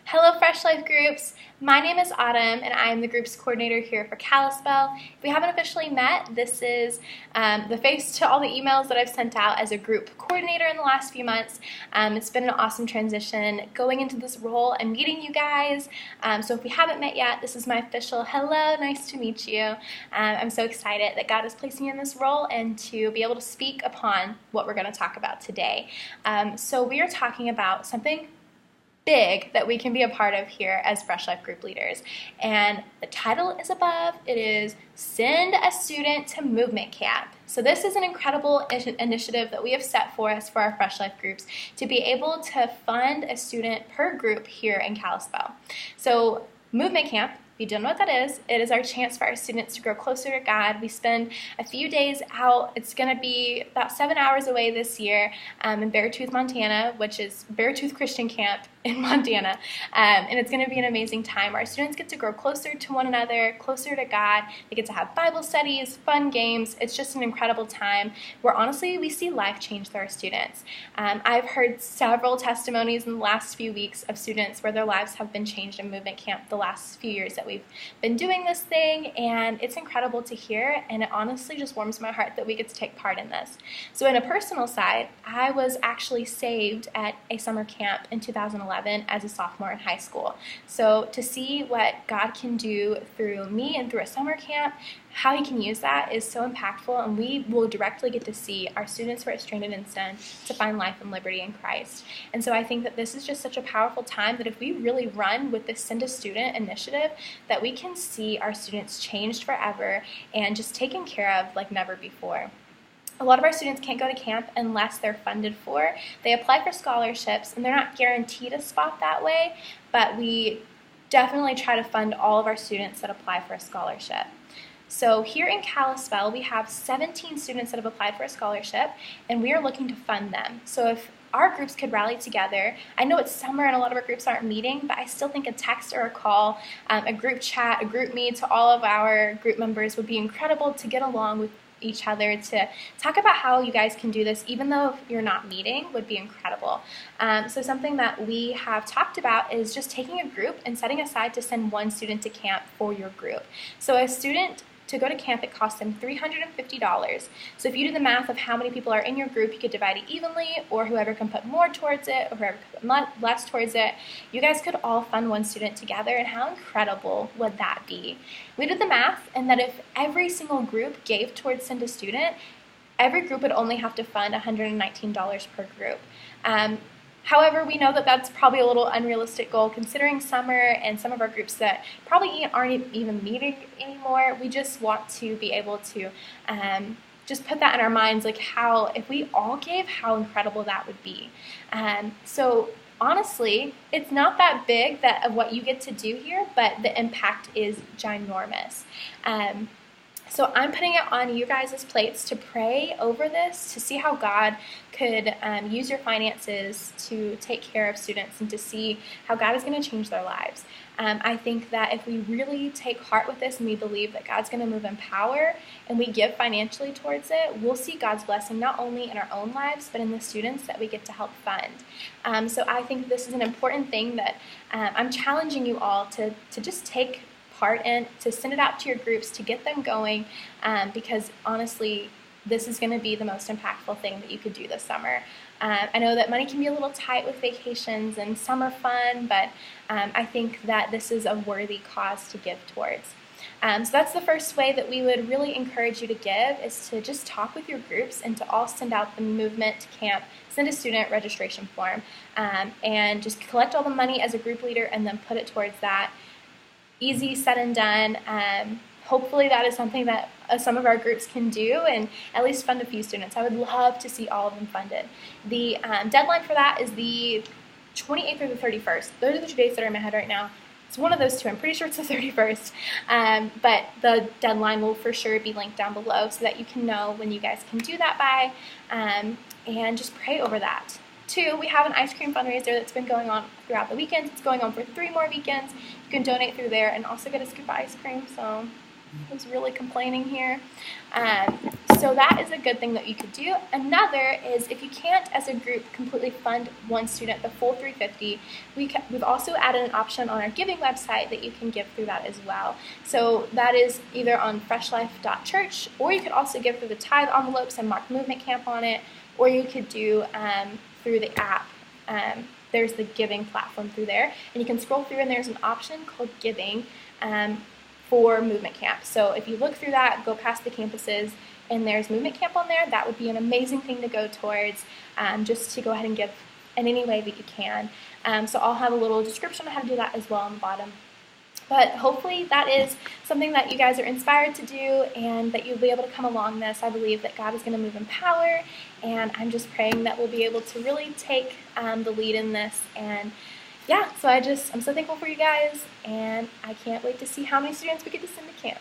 Hello Fresh Life Groups, my name is Autumn and I am the group's coordinator here for Kalispell. If we haven't officially met, this is the face to all the emails that I've sent out as a group coordinator in the last few months. It's been an awesome transition going into this role and meeting you guys. So if we haven't met yet, this is my official hello, nice to meet you. I'm so excited that God is placing me in this role and to be able to speak upon what we're going to talk about today. So we are talking about something big that we can be a part of here as Fresh Life Group leaders. And the title is above. It is Send a Student to Movement Camp. So this is an incredible initiative that we have set for us for our Fresh Life Groups to be able to fund a student per group here in Kalispell. So Movement Camp, if you don't know what that is, it is our chance for our students to grow closer to God. We spend a few days out. It's going to be about 7 hours away this year in Beartooth, Montana, which is Beartooth Christian Camp in Montana. And it's going to be an amazing time. Our students get to grow closer to one another, closer to God. They get to have Bible studies, fun games. It's just an incredible time where honestly we see life change through our students. I've heard several testimonies in the last few weeks of students where their lives have been changed in Movement Camp the last few years that we've been doing this thing, and it's incredible to hear, and it honestly just warms my heart that we get to take part in this. So in a personal side, I was actually saved at a summer camp in 2011 as a sophomore in high school. So to see what God can do through me and through a summer camp, how He can use that is so impactful, and we will directly get to see our students who are stranded in sin to find life and liberty in Christ. And so I think that this is just such a powerful time that if we really run with this Send a Student initiative, that we can see our students changed forever and just taken care of like never before. A lot of our students can't go to camp unless they're funded for. They apply for scholarships, and they're not guaranteed a spot that way, but we definitely try to fund all of our students that apply for a scholarship. So here in Kalispell, we have 17 students that have applied for a scholarship, and we are looking to fund them. So if our groups could rally together. I know it's summer and a lot of our groups aren't meeting, but I still think a text or a call, a group chat, a group meet to all of our group members would be incredible to get along with each other to talk about how you guys can do this, even though if you're not meeting, would be incredible. So something that we have talked about is just taking a group and setting aside to send one student to camp for your group. So a student to go to camp, it costs them $350. So if you do the math of how many people are in your group, you could divide it evenly, or whoever can put more towards it, or whoever can put less towards it. You guys could all fund one student together, and how incredible would that be? We did the math, and that if every single group gave towards Send a Student, every group would only have to fund $119 per group. However, we know that that's probably a little unrealistic goal considering summer and some of our groups that probably aren't even meeting anymore. We just want to be able to just put that in our minds, like how, if we all gave, how incredible that would be. So honestly, it's not that big of what you get to do here, but the impact is ginormous. So I'm putting it on you guys' plates to pray over this, to see how God could use your finances to take care of students and to see how God is going to change their lives. I think that if we really take heart with this and we believe that God's going to move in power and we give financially towards it, we'll see God's blessing not only in our own lives, but in the students that we get to help fund. So I think this is an important thing that I'm challenging you all to just take part in, to send it out to your groups, to get them going, because honestly, this is going to be the most impactful thing that you could do this summer. I know that money can be a little tight with vacations and summer fun, but I think that this is a worthy cause to give towards. So that's the first way that we would really encourage you to give, is to just talk with your groups and to all send out the Movement Camp Send a Student registration form, and just collect all the money as a group leader and then put it towards that. Easy said and done. Hopefully that is something that some of our groups can do and at least fund a few students. I would love to see all of them funded. The deadline for that is the 28th or the 31st. Those are the 2 dates that are in my head right now. It's one of those two. I'm pretty sure it's the 31st. But the deadline will for sure be linked down below so that you can know when you guys can do that by, and just pray over that. 2, we have an ice cream fundraiser that's been going on throughout the weekends. It's going on for 3 more weekends. You can donate through there and also get a scoop of ice cream. So Who's really complaining here. So that is a good thing that you could do. Another is if you can't, as a group, completely fund one student the full $350, we've also added an option on our giving website that you can give through that as well. So that is either on freshlife.church, or you could also give through the tithe envelopes and mark Movement Camp on it, or you could do through the app. There's the giving platform through there, and you can scroll through and there's an option called giving for Movement Camp. So if you look through that, go past the campuses, and there's Movement Camp on there, that would be an amazing thing to go towards, just to go ahead and give in any way that you can. So I'll have a little description on how to do that as well on the bottom. But hopefully that is something that you guys are inspired to do and that you'll be able to come along this. I believe that God is going to move in power, and I'm just praying that we'll be able to really take the lead in this. And yeah, so I'm so thankful for you guys, and I can't wait to see how many students we get to send to camp.